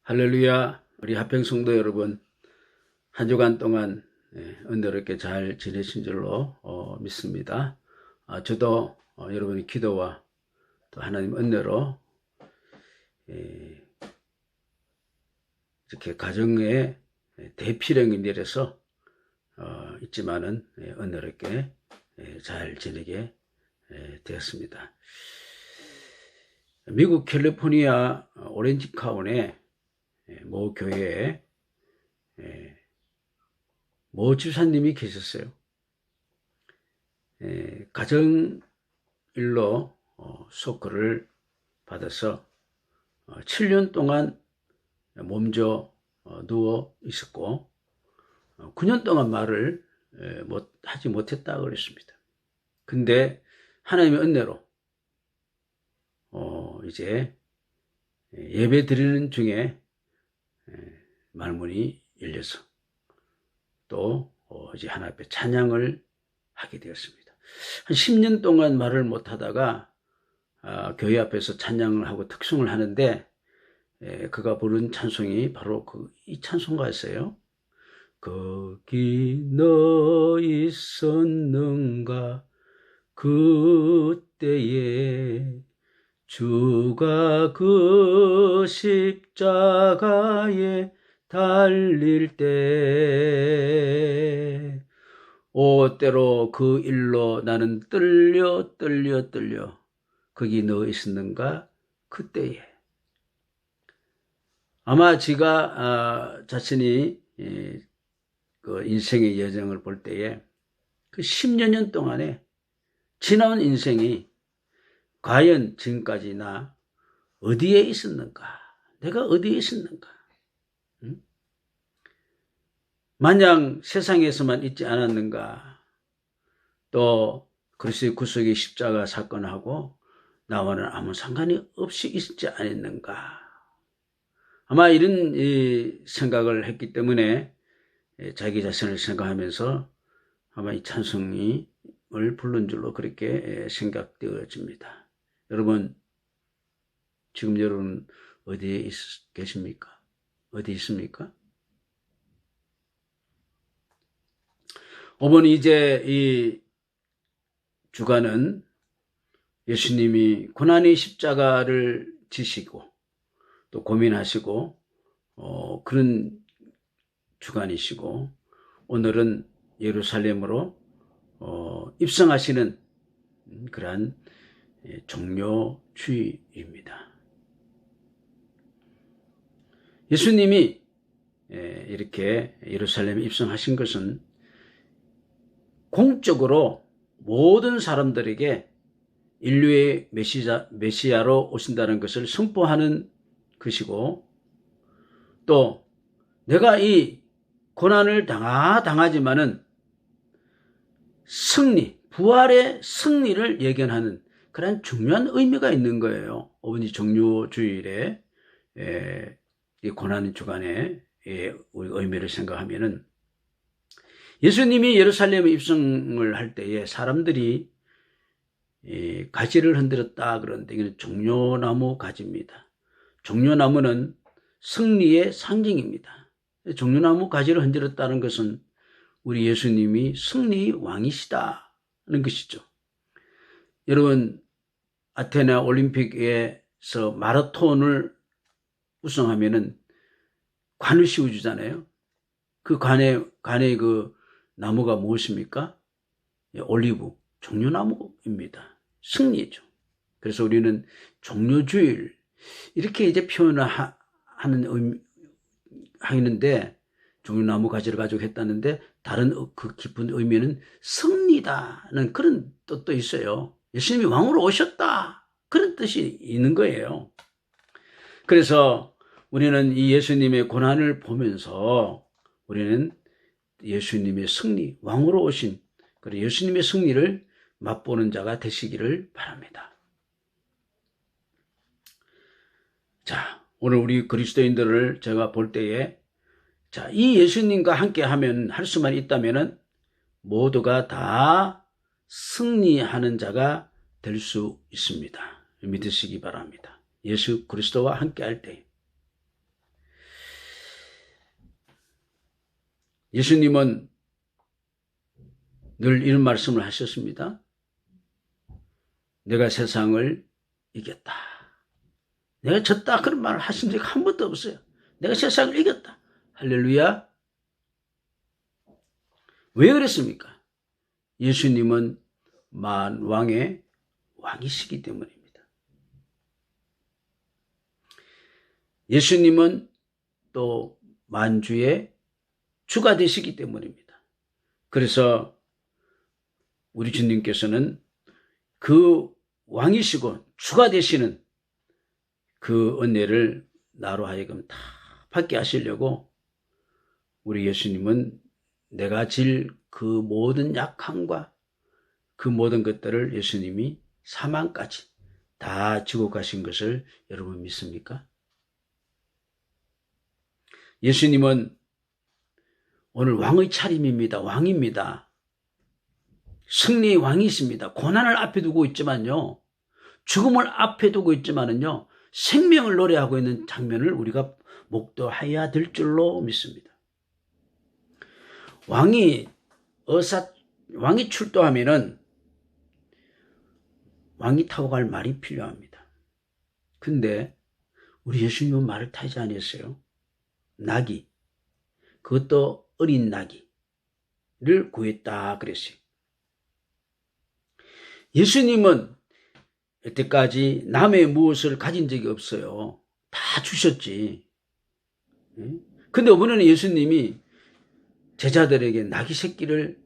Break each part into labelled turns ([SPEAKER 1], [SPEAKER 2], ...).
[SPEAKER 1] 할렐루야. 우리 합평성도 여러분, 한 주간 동안 은혜롭게 잘 지내신 줄로 믿습니다. 저도 여러분의 기도와 또 하나님 은혜로 이렇게 가정에 대피령이 내려서 있지만은 은혜롭게 잘 지내게 되었습니다. 미국 캘리포니아 오렌지 카운티의 모 교회에 모 집사님이 계셨어요. 가정일로 소크를 받아서 7년 동안 몸져 누워 있었고 9년 동안 말을 하지 못했다고 그랬습니다. 근데 하나님의 은혜로 이제 예배 드리는 중에 말문이 열려서 또 이제 하나님 앞에 찬양을 하게 되었습니다. 한 10년 동안 말을 못하다가 교회 앞에서 찬양을 하고 특송을 하는데 그가 부른 찬송이 바로 이 찬송가였어요. 거기 너 있었는가 그때에 주가 그 십자가에 달릴 때 때로 그 일로 나는 떨려 거기 너 있었는가 그때에. 아마 제가 자신이 그 인생의 여정을 볼 때에 그 10여 년 동안에 지나온 인생이 과연 지금까지 나 어디에 있었는가? 내가 어디에 있었는가? 응? 마냥 세상에서만 있지 않았는가? 또 그리스도의 구속의 십자가 사건하고 나와는 아무 상관이 없이 있지 않았는가? 아마 이런 생각을 했기 때문에 자기 자신을 생각하면서 아마 이 찬송을 부른 줄로 그렇게 생각되어집니다. 여러분, 지금 여러분 어디에 계십니까? 어디 있습니까? 어머니 이제 이 주간은 예수님이 고난의 십자가를 지시고 또 고민하시고 그런 주간이시고 오늘은 예루살렘으로 입성하시는 그러한 종료주의입니다. 예수님이 이렇게 예루살렘에 입성하신 것은 공적으로 모든 사람들에게 인류의 메시아로 오신다는 것을 선포하는 것이고 또 내가 이 고난을 당하지만은 부활의 승리를 예견하는 그런 중요한 의미가 있는 거예요. 어머니 종료주일에 이 고난 주간에 우리 의미를 생각하면은 예수님이 예루살렘에 입성을 할 때에 사람들이 가지를 흔들었다 그러는데 이건 종려나무 가지입니다. 종려나무는 승리의 상징입니다. 종려나무 가지를 흔들었다는 것은 우리 예수님이 승리의 왕이시다는 것이죠. 여러분 아테네 올림픽에서 마라톤을 우승하면은 관을 씌워주잖아요. 그 관의 그 나무가 무엇입니까? 올리브, 종려나무입니다. 승리죠. 그래서 우리는 종료주일 이렇게 이제 표현을 하는데 종려나무 가지를 가지고 했다는데 다른 그 깊은 의미는 승리다는 그런 뜻도 있어요. 예수님이 왕으로 오셨다 그런 뜻이 있는 거예요. 그래서 우리는 이 예수님의 고난을 보면서 우리는 예수님의 승리, 왕으로 오신 그리고 예수님의 승리를 맛보는 자가 되시기를 바랍니다. 자, 오늘 우리 그리스도인들을 제가 볼 때에 이 예수님과 함께 할 수만 있다면은 모두가 다 승리하는 자가 될 수 있습니다. 믿으시기 바랍니다. 예수 그리스도와 함께 할 때. 예수님은 늘 이런 말씀을 하셨습니다. 내가 세상을 이겼다. 내가 졌다. 그런 말을 하신 적이 한 번도 없어요. 내가 세상을 이겼다. 할렐루야. 왜 그랬습니까? 예수님은 만왕의 왕이시기 때문입니다. 예수님은 또 만주의 주가 되시기 때문입니다. 그래서 우리 주님께서는 그 왕이시고 주가 되시는 그 은혜를 나로 하여금 다 받게 하시려고 우리 예수님은 내가 질 그 모든 약함과 그 모든 것들을 예수님이 사망까지 다 지고 가신 것을 여러분 믿습니까? 예수님은 오늘 왕의 차림입니다. 왕입니다. 승리의 왕이십니다. 고난을 앞에 두고 있지만요. 죽음을 앞에 두고 있지만은요. 생명을 노래하고 있는 장면을 우리가 목도해야 될 줄로 믿습니다. 왕이 출도하면은 왕이 타고 갈 말이 필요합니다. 근데 우리 예수님은 말을 타지 않았어요. 나귀, 그것도 어린 나귀를 구했다 그랬어요. 예수님은 여태까지 남의 무엇을 가진 적이 없어요. 다 주셨지. 근데 이번에는 예수님이 제자들에게 나귀 새끼를,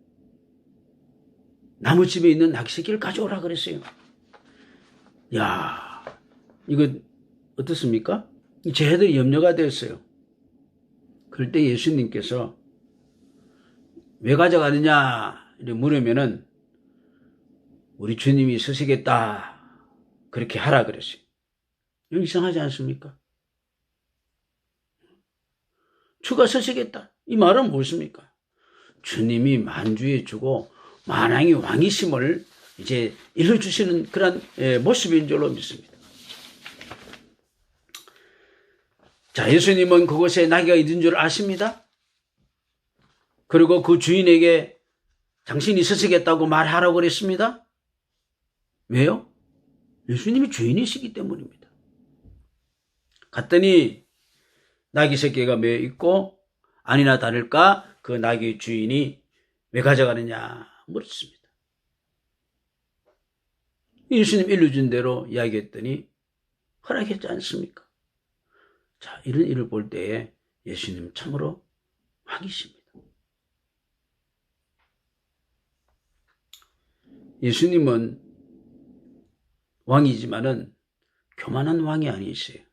[SPEAKER 1] 나무집에 있는 나귀 새끼를 가져오라 그랬어요. 야, 이거 어떻습니까? 제자들이 염려가 됐어요. 그럴 때 예수님께서 왜 가져가느냐 이렇게 물으면은 우리 주님이 서시겠다 그렇게 하라 그랬어요. 이거 이상하지 않습니까? 주가 서시겠다. 이 말은 무엇입니까? 주님이 만주의 주고 만왕의 왕이심을 이제 일러주시는 그런 모습인 줄로 믿습니다. 자, 예수님은 그곳에 나귀가 있는 줄 아십니다. 그리고 그 주인에게 당신이 서시겠다고 말하라고 그랬습니다. 왜요? 예수님이 주인이시기 때문입니다. 갔더니 나귀 새끼가 매어 있고 아니나 다를까 그 나귀 주인이 왜 가져가느냐 물었습니다. 예수님 일러준 대로 이야기했더니 허락했지 않습니까? 자, 이런 일을 볼 때에 예수님 참으로 왕이십니다. 예수님은 왕이지만은 교만한 왕이 아니세요.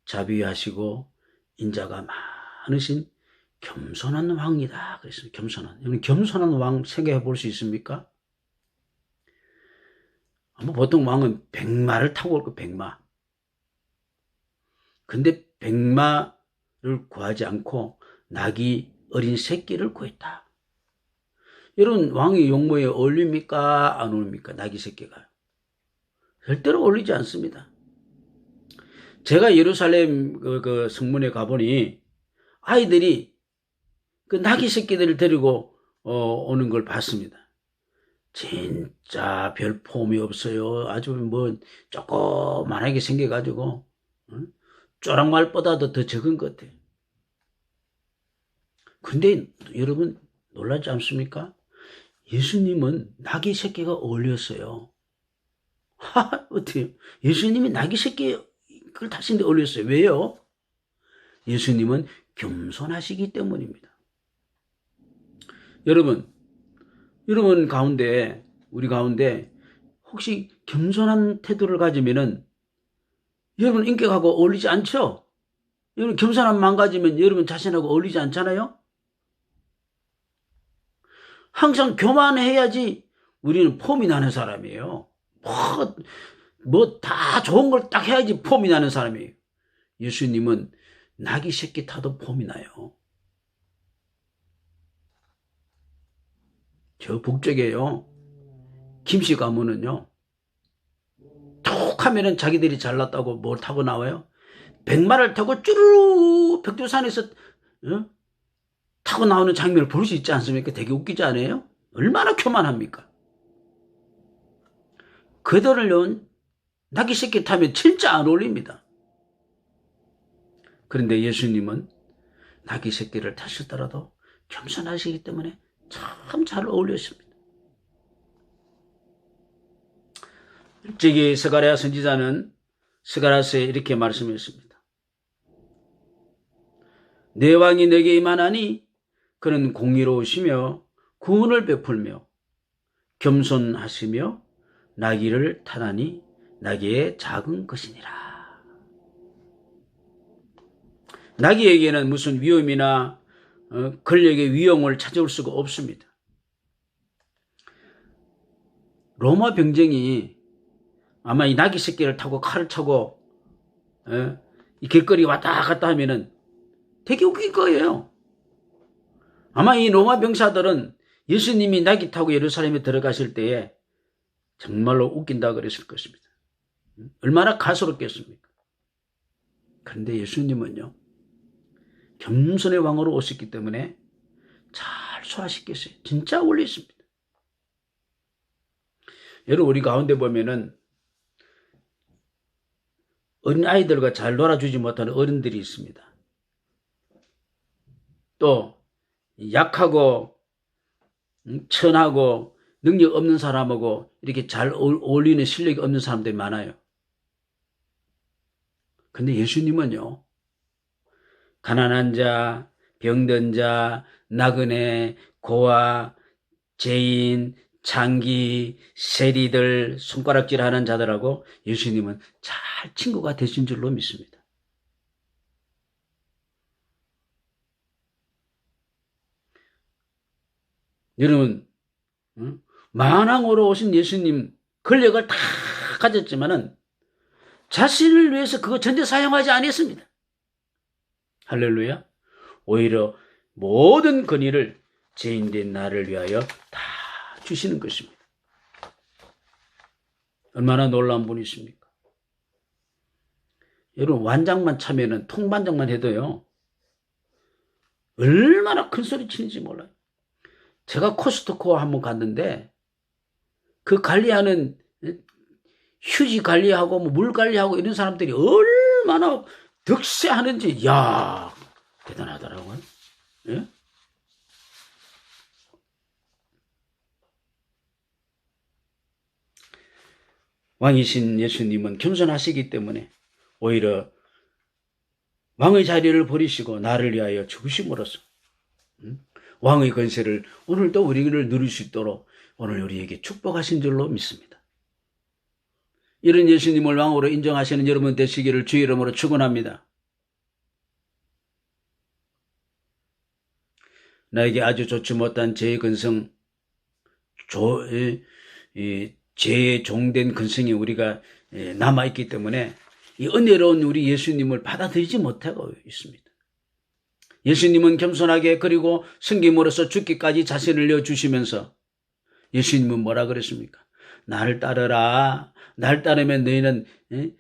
[SPEAKER 1] 자비하시고 인자가 많으신 겸손한 왕이다 그랬습니다. 겸손한 왕 생각해 볼 수 있습니까? 보통 왕은 백마를 타고 올 거, 백마. 근데 백마를 구하지 않고 나귀 어린 새끼를 구했다. 여러분, 왕의 용모에 어울립니까? 안 어울립니까? 나귀 새끼가. 절대로 어울리지 않습니다. 제가 예루살렘 그 성문에 가보니 아이들이 그 나귀 새끼들을 데리고 오는 걸 봤습니다. 진짜 별 폼이 없어요. 아주 조그만하게 생겨가지고 쪼랑말보다도 더 적은 것 같아요. 근데 여러분 놀라지 않습니까? 예수님은 나귀 새끼가 어울렸어요. 어때요? 예수님이 나귀 새끼를 타신데 어울렸어요. 왜요? 예수님은 겸손하시기 때문입니다. 여러분 가운데, 우리 가운데 혹시 겸손한 태도를 가지면은 여러분 인격하고 어울리지 않죠? 여러분 겸손한 마음 가지면 여러분 자신하고 어울리지 않잖아요? 항상 교만해야지 우리는 폼이 나는 사람이에요. 다 좋은 걸 딱 해야지 폼이 나는 사람이에요. 예수님은 나귀 새끼 타도 폼이 나요. 저 북쪽에요. 김씨 가문은요. 툭 하면은 자기들이 잘났다고 뭘 타고 나와요? 백마를 타고 쭈루루 백두산에서 타고 나오는 장면을 볼 수 있지 않습니까? 되게 웃기지 않아요? 얼마나 교만합니까? 그들을요, 낙이 새끼 타면 진짜 안 어울립니다. 그런데 예수님은 낙이 새끼를 타시더라도 겸손하시기 때문에 참 잘 어울렸습니다. 일찍이 스가랴 선지자는 스가랴서에 이렇게 말씀했습니다. 내 왕이 내게 임하나니 그는 공의로우시며 구원을 베풀며 겸손하시며 나귀를 타다니 나귀의 작은 것이니라. 나귀에게는 무슨 위험이나 권력의 위용을 찾아올 수가 없습니다. 로마 병정이 아마 이 나귀 새끼를 타고 칼을 차고 이 길거리 왔다 갔다 하면은 되게 웃길 거예요. 아마 이 로마 병사들은 예수님이 나귀 타고 예루살렘에 들어가실 때에 정말로 웃긴다 그랬을 것입니다. 얼마나 가소롭겠습니까? 그런데 예수님은요, 겸손의 왕으로 오셨기 때문에 잘 소화시켰어요. 진짜 어울렸습니다. 여러분, 우리 가운데 보면은 어린아이들과 잘 놀아주지 못하는 어른들이 있습니다. 또 약하고 천하고 능력 없는 사람하고 이렇게 잘 어울리는 실력이 없는 사람들이 많아요. 근데 예수님은요, 가난한 자, 병든 자, 나그네, 고아, 죄인, 장기, 세리들, 손가락질하는 자들하고 예수님은 잘 친구가 되신 줄로 믿습니다. 여러분, 만왕으로 오신 예수님 권력을 다 가졌지만은 자신을 위해서 그거 전혀 사용하지 않았습니다. 할렐루야. 오히려 모든 권위를 죄인된 나를 위하여 다 주시는 것입니다. 얼마나 놀라운 분이십니까? 여러분, 완장만 차면은 통반장만 해도요, 얼마나 큰 소리 치는지 몰라요. 제가 코스트코 한번 갔는데 그 관리하는 휴지 관리하고 물 관리하고 이런 사람들이 얼마나 득세하는지, 야, 대단하더라고요. 예? 왕이신 예수님은 겸손하시기 때문에 오히려 왕의 자리를 버리시고 나를 위하여 죽으심으로써 왕의 권세를 오늘도 우리를 누릴 수 있도록 오늘 우리에게 축복하신 줄로 믿습니다. 이런 예수님을 왕으로 인정하시는 여러분 되시기를 주의 이름으로 축원합니다. 나에게 아주 좋지 못한 죄의 근성, 죄의 종된 근성이 우리가 남아있기 때문에 이 은혜로운 우리 예수님을 받아들이지 못하고 있습니다. 예수님은 겸손하게 그리고 섬김으로써 죽기까지 자신을 내어주시면서 예수님은 뭐라 그랬습니까? 나를 따르라. 날 따르면 너희는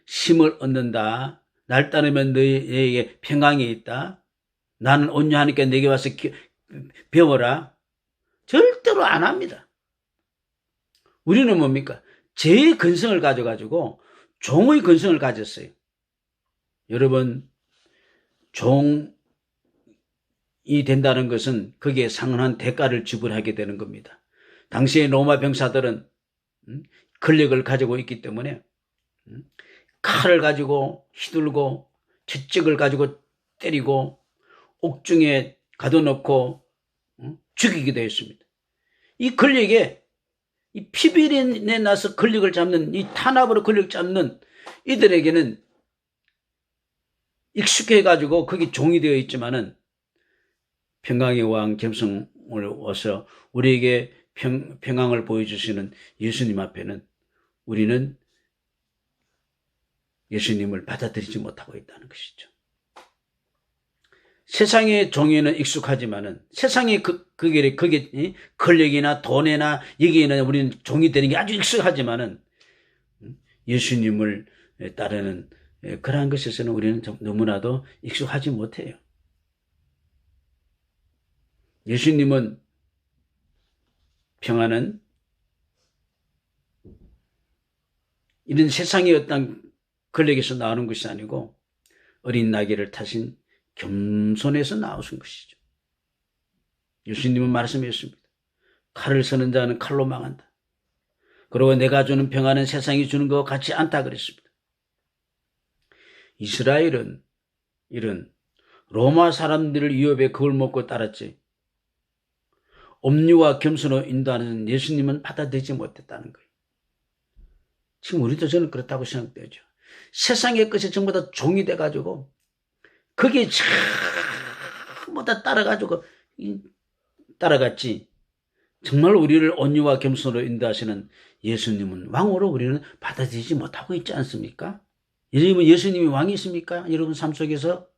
[SPEAKER 1] 힘을 얻는다. 날 따르면 너희에게 평강이 있다. 나는 온유하니까 내게 와서 배워라. 절대로 안 합니다. 우리는 뭡니까? 죄의 근성을 가져가지고 종의 근성을 가졌어요. 여러분, 종이 된다는 것은 거기에 상응한 대가를 지불하게 되는 겁니다. 당시의 로마 병사들은 권력을 가지고 있기 때문에 칼을 가지고 휘둘고 채찍을 가지고 때리고 옥중에 가둬놓고 죽이기도 했습니다. 이 권력에 이 피비린내 나서 권력을 잡는, 이 탄압으로 권력 잡는 이들에게는 익숙해가지고 거기 종이 되어 있지만은 평강의 왕 겸손을 와서 우리에게 평강을 보여주시는 예수님 앞에는 우리는 예수님을 받아들이지 못하고 있다는 것이죠. 세상의 종에는 익숙하지만은 세상의 그게 권력이나 돈이나 여기에는 우리는 종이 되는 게 아주 익숙하지만은 예수님을 따르는 그러한 것에서는 우리는 너무나도 익숙하지 못해요. 예수님은 평안은 이런 세상의 어떤 권력에서 나오는 것이 아니고 어린 나귀를 타신 겸손에서 나오신 것이죠. 예수님은 말씀하셨습니다. 칼을 쓰는 자는 칼로 망한다. 그리고 내가 주는 평안은 세상이 주는 것과 같지 않다 그랬습니다. 이스라엘은 이런 로마 사람들을 위협에 그걸 먹고 따랐지 엄유와 겸손으로 인도하는 예수님은 받아들이지 못했다는 거예요. 지금 우리도 저는 그렇다고 생각되죠. 세상의 것이 전부 다 종이 돼가지고 거기에 전부 다 따라갔지. 정말 우리를 온유와 겸손으로 인도하시는 예수님은 왕으로 우리는 받아들이지 못하고 있지 않습니까? 여러분 예수님이 왕이십니까? 여러분 삶 속에서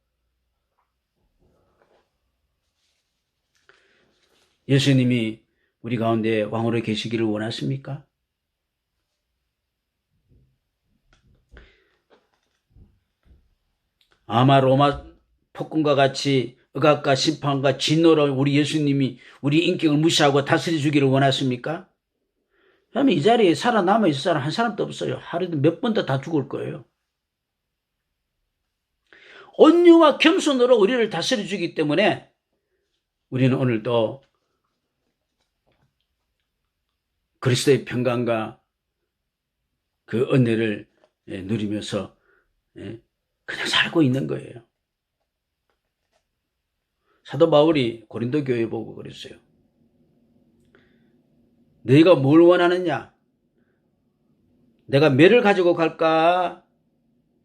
[SPEAKER 1] 예수님이 우리 가운데 왕으로 계시기를 원하십니까? 아마 로마 폭군과 같이 억압과 심판과 진노로 우리 예수님이 우리 인격을 무시하고 다스려 주기를 원하십니까? 그러면 이 자리에 살아남아 있을 사람 한 사람도 없어요. 하루에도 몇 번 더 다 죽을 거예요. 온유와 겸손으로 우리를 다스려 주기 때문에 우리는 오늘도 그리스도의 평강과 그 은혜를 누리면서 그냥 살고 있는 거예요. 사도 바울이 고린도 교회 보고 그랬어요. 너희가 뭘 원하느냐? 내가 매를 가지고 갈까?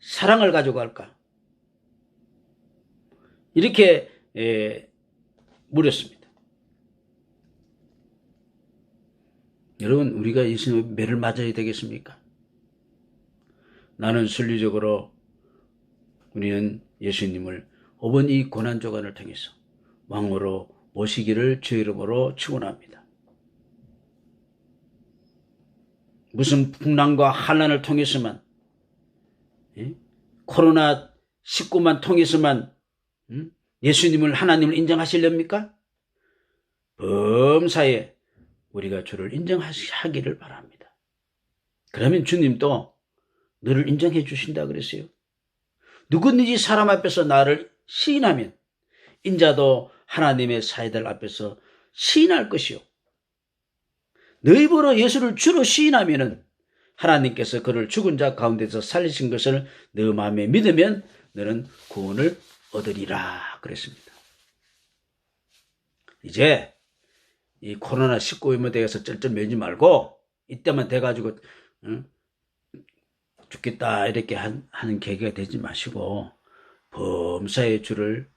[SPEAKER 1] 사랑을 가지고 갈까? 이렇게 물었습니다. 여러분 우리가 예수님의 매를 맞아야 되겠습니까? 나는 순리적으로 우리는 예수님을 이번 이 고난주간을 통해서 왕으로 모시기를 주의 이름으로 축원합니다. 무슨 풍랑과 환난을 통해서만 코로나19만 통해서만 예수님을 하나님을 인정하시렵니까? 범사에 우리가 주를 인정하기를 바랍니다. 그러면 주님도 너를 인정해 주신다 그랬어요. 누구든지 사람 앞에서 나를 시인하면 인자도 하나님의 사이들 앞에서 시인할 것이요. 너희 보러 예수를 주로 시인하면은 하나님께서 그를 죽은 자 가운데서 살리신 것을 너 마음에 믿으면 너는 구원을 얻으리라 그랬습니다. 이제 이 코로나19에 대해서 쩔쩔매지 말고 이때만 돼가지고 죽겠다 이렇게 하는 계기가 되지 마시고 범사의 주를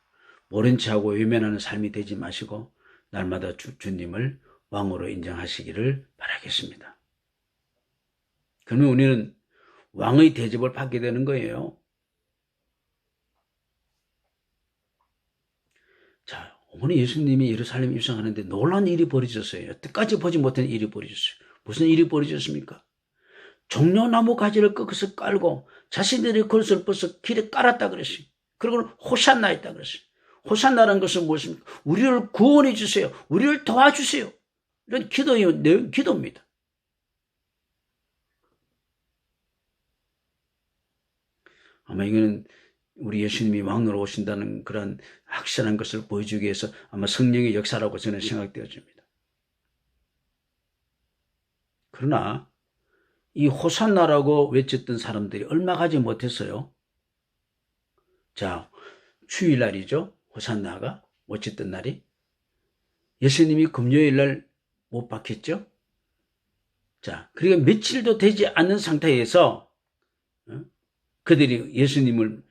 [SPEAKER 1] 모른 체하고 외면하는 삶이 되지 마시고 날마다 주님을 왕으로 인정하시기를 바라겠습니다. 그러면 우리는 왕의 대접을 받게 되는 거예요. 자, 어머니 예수님이 예루살렘 입성하는데 놀라운 일이 벌어졌어요. 여태까지 보지 못한 일이 벌어졌어요. 무슨 일이 벌어졌습니까? 종려나무 가지를 꺾어서 깔고 자신들의 겉을 벗어 길에 깔았다 그랬어요. 그리고 호산나 했다 그랬어요. 호산나라는 것은 무엇입니까? 우리를 구원해 주세요. 우리를 도와주세요. 이런 기도입니다. 아마 이거는 우리 예수님이 왕으로 오신다는 그런 확실한 것을 보여주기 위해서 아마 성령의 역사라고 저는 생각되어집니다. 그러나 이 호산나라고 외쳤던 사람들이 얼마 가지 못했어요. 자, 주일날이죠. 호산나가 외쳤던 날이. 예수님이 금요일날 못 박혔죠. 자, 그러니까 며칠도 되지 않는 상태에서 그들이 예수님을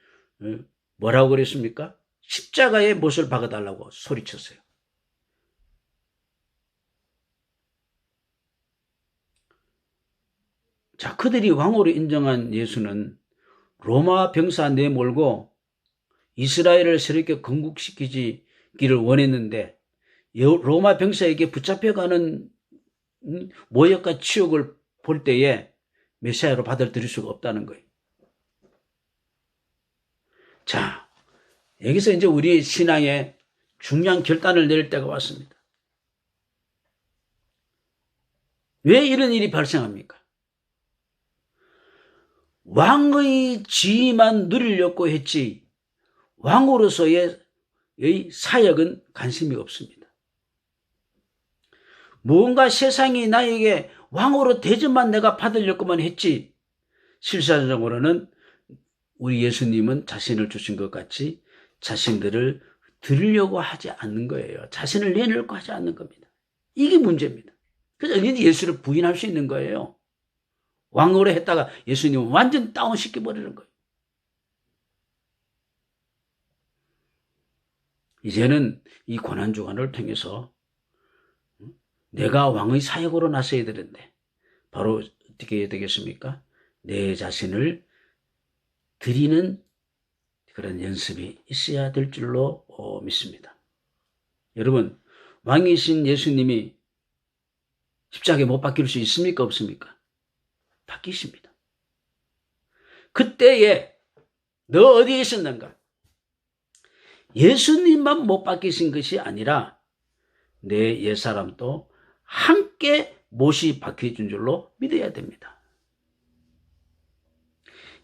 [SPEAKER 1] 뭐라고 그랬습니까? 십자가에 못을 박아달라고 소리쳤어요. 자, 그들이 왕으로 인정한 예수는 로마 병사 내몰고 이스라엘을 새롭게 건국시키기를 원했는데 로마 병사에게 붙잡혀가는 모욕과 치욕을 볼 때에 메시아로 받아들일 수가 없다는 거예요. 자, 여기서 이제 우리 신앙의 중요한 결단을 내릴 때가 왔습니다. 왜 이런 일이 발생합니까? 왕의 지위만 누리려고 했지 왕으로서의 사역은 관심이 없습니다. 무언가 세상이 나에게 왕으로 대접만 내가 받으려고만 했지 실질적으로는 우리 예수님은 자신을 주신 것 같이 자신들을 드리려고 하지 않는 거예요. 자신을 내놓으려고 하지 않는 겁니다. 이게 문제입니다. 그래서 언제든지 예수를 부인할 수 있는 거예요. 왕으로 했다가 예수님은 완전 다운시켜버리는 거예요. 이제는 이 고난주간을 통해서 내가 왕의 사역으로 나서야 되는데 바로 어떻게 해야 되겠습니까? 내 자신을 드리는 그런 연습이 있어야 될 줄로 믿습니다. 여러분, 왕이신 예수님이 십자가에 못 박힐 수 있습니까? 없습니까? 박히십니다. 그때에 너 어디에 있었는가? 예수님만 못 박히신 것이 아니라 내 옛사람도 함께 못이 박혀준 줄로 믿어야 됩니다.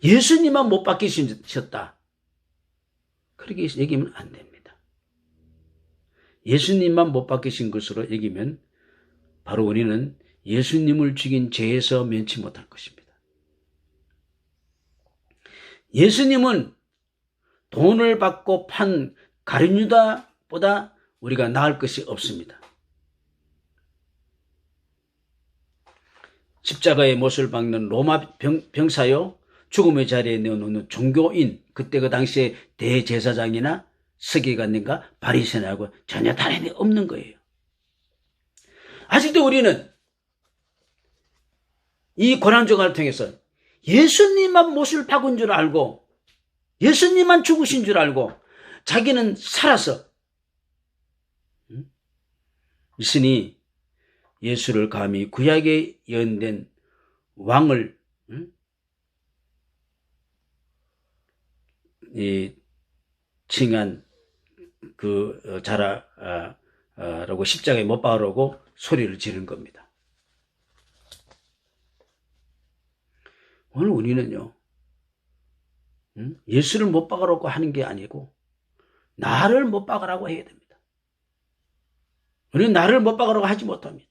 [SPEAKER 1] 예수님만 못 박히셨다. 그렇게 얘기하면 안 됩니다. 예수님만 못 박히신 것으로 얘기하면 바로 우리는 예수님을 죽인 죄에서 면치 못할 것입니다. 예수님은 돈을 받고 판 가룟유다보다 우리가 나을 것이 없습니다. 십자가의 못을 박는 로마 병사요, 죽음의 자리에 내어놓는 종교인, 그때 그 당시에 대제사장이나 서기관님과 바리새인하고 전혀 다름이 없는 거예요. 아직도 우리는 이 고난주간을 통해서 예수님만 못을 박은 줄 알고 예수님만 죽으신 줄 알고 자기는 살아서 있으니 예수를 감히 구약에 예언된 왕을 칭한 그 자라라고 십자가에 못 박으라고 소리를 지른 겁니다. 오늘 우리는요, 예수를 못 박으라고 하는 게 아니고 나를 못 박으라고 해야 됩니다. 우리는 나를 못 박으라고 하지 못합니다.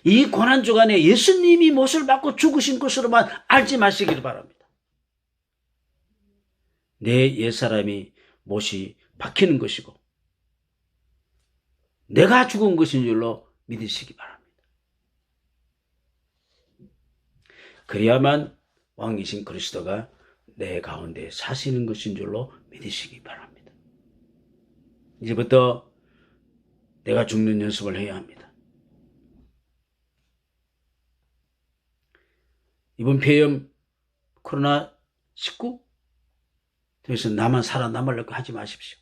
[SPEAKER 1] 이 고난주간에 예수님이 못을 받고 죽으신 것으로만 알지 마시길 바랍니다. 내 옛사람이 못이 박히는 것이고 내가 죽은 것인 줄로 믿으시기 바랍니다. 그래야만 왕이신 그리스도가 내 가운데 사시는 것인 줄로 믿으시기 바랍니다. 이제부터 내가 죽는 연습을 해야 합니다. 이번 폐렴 코로나19 그래서 나만 살아남으려고 하지 마십시오.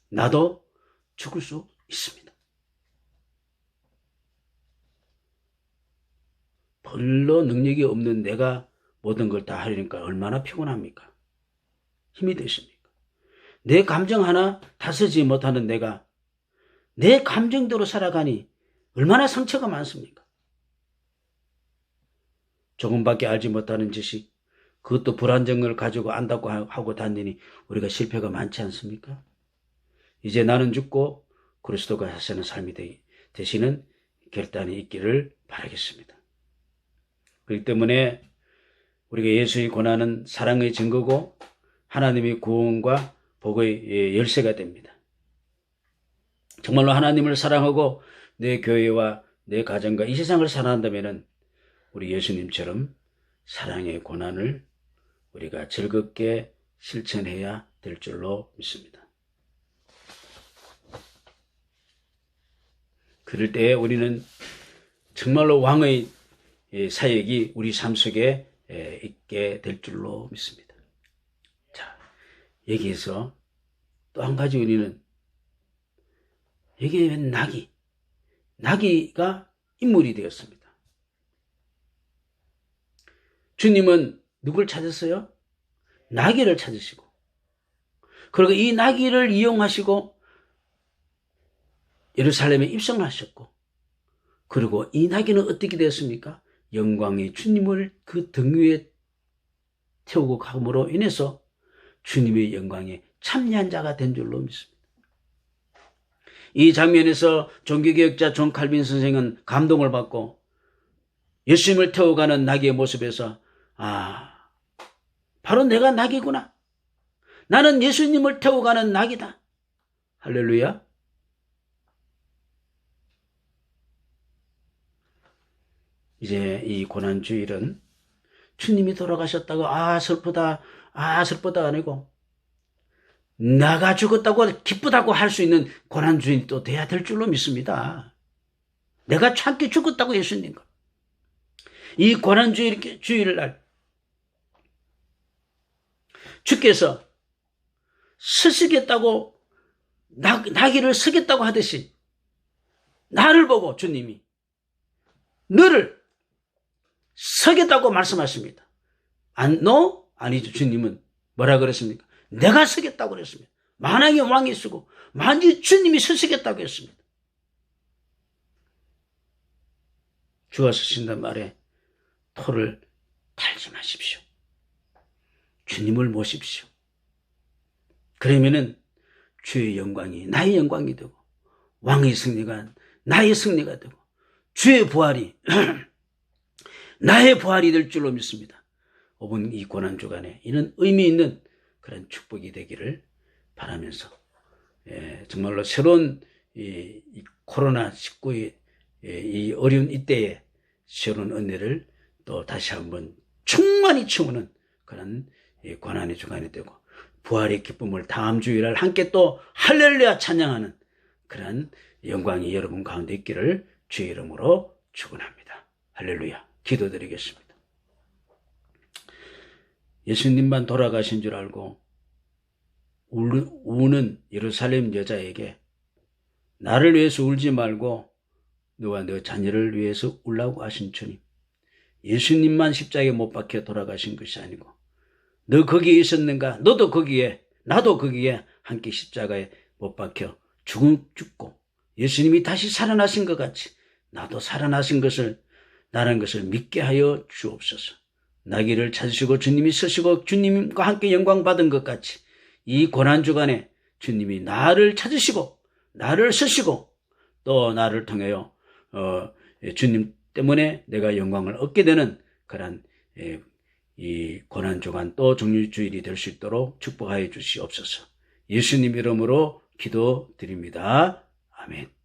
[SPEAKER 1] 나도 죽을 수 있습니다. 별로 능력이 없는 내가 모든 걸 다 하려니까 얼마나 피곤합니까? 힘이 되십니까? 내 감정 하나 다스리지 못하는 내가 내 감정대로 살아가니 얼마나 상처가 많습니까? 조금밖에 알지 못하는 지식, 그것도 불안정을 가지고 안다고 하고 다니니 우리가 실패가 많지 않습니까? 이제 나는 죽고 그리스도가 사시는 삶이 되시는 결단이 있기를 바라겠습니다. 그렇기 때문에 우리가 예수의 고난은 사랑의 증거고 하나님의 구원과 복의 열쇠가 됩니다. 정말로 하나님을 사랑하고 내 교회와 내 가정과 이 세상을 사랑한다면 우리 예수님처럼 사랑의 고난을 우리가 즐겁게 실천해야 될 줄로 믿습니다. 그럴 때에 우리는 정말로 왕의 사역이 우리 삶 속에 있게 될 줄로 믿습니다. 자, 여기에서 또 한 가지 우리는 여기에 나귀가 인물이 되었습니다. 주님은 누굴 찾았어요? 나귀를 찾으시고 그리고 이 나귀를 이용하시고 예루살렘에 입성하셨고, 그리고 이 나귀는 어떻게 되었습니까? 영광의 주님을 그 등 위에 태우고 감으로 인해서 주님의 영광에 참여한 자가 된 줄로 믿습니다. 이 장면에서 종교개혁자 존 칼빈 선생은 감동을 받고 예수님을 태워가는 나귀의 모습에서 바로 내가 나귀구나. 나는 예수님을 태워가는 나귀다. 할렐루야. 이제 이 고난주일은 주님이 돌아가셨다고 슬프다 아니고 나가 죽었다고 기쁘다고 할 수 있는 고난주일이 또 돼야 될 줄로 믿습니다. 내가 참기 죽었다고 예수님과 이 고난주일날 주께서 서시겠다고 나귀를 서겠다고 하듯이 나를 보고 주님이 너를 서겠다고 말씀하십니다. 너? 아니죠. 주님은 뭐라 그랬습니까? 내가 서겠다고 그랬습니다. 만왕의 왕이 쓰고 만지 주님이 서시겠다고 했습니다. 주가 서신단 말에 토를 달지 마십시오. 주님을 모십시오. 그러면은 주의 영광이 나의 영광이 되고 왕의 승리가 나의 승리가 되고 주의 부활이 나의 부활이 될 줄로 믿습니다. 5분 이 고난주간에 이는 의미 있는 그런 축복이 되기를 바라면서 정말로 새로운 이 코로나19의 이 어려운 이때에 새로운 은혜를 또 다시 한번 충만히 채우는 그런 고난의 주간이 되고 부활의 기쁨을 다음 주일날 함께 또 할렐루야 찬양하는 그런 영광이 여러분 가운데 있기를 주의 이름으로 축원합니다. 할렐루야. 기도드리겠습니다. 예수님만 돌아가신 줄 알고 우는 예루살렘 여자에게 나를 위해서 울지 말고 너와 너 자녀를 위해서 울라고 하신 주님, 예수님만 십자가에 못 박혀 돌아가신 것이 아니고 너 거기에 있었는가? 너도 거기에, 나도 거기에 함께 십자가에 못 박혀 죽고 예수님이 다시 살아나신 것 같이 나도 살아나신 것을 나라는 것을 믿게 하여 주옵소서. 나귀를 찾으시고 주님이 서시고 주님과 함께 영광 받은 것 같이 이 고난주간에 주님이 나를 찾으시고 나를 서시고 또 나를 통하여 주님 때문에 내가 영광을 얻게 되는 그런 이 고난주간 또 정죄주일이 될 수 있도록 축복하여 주시옵소서. 예수님 이름으로 기도드립니다. 아멘.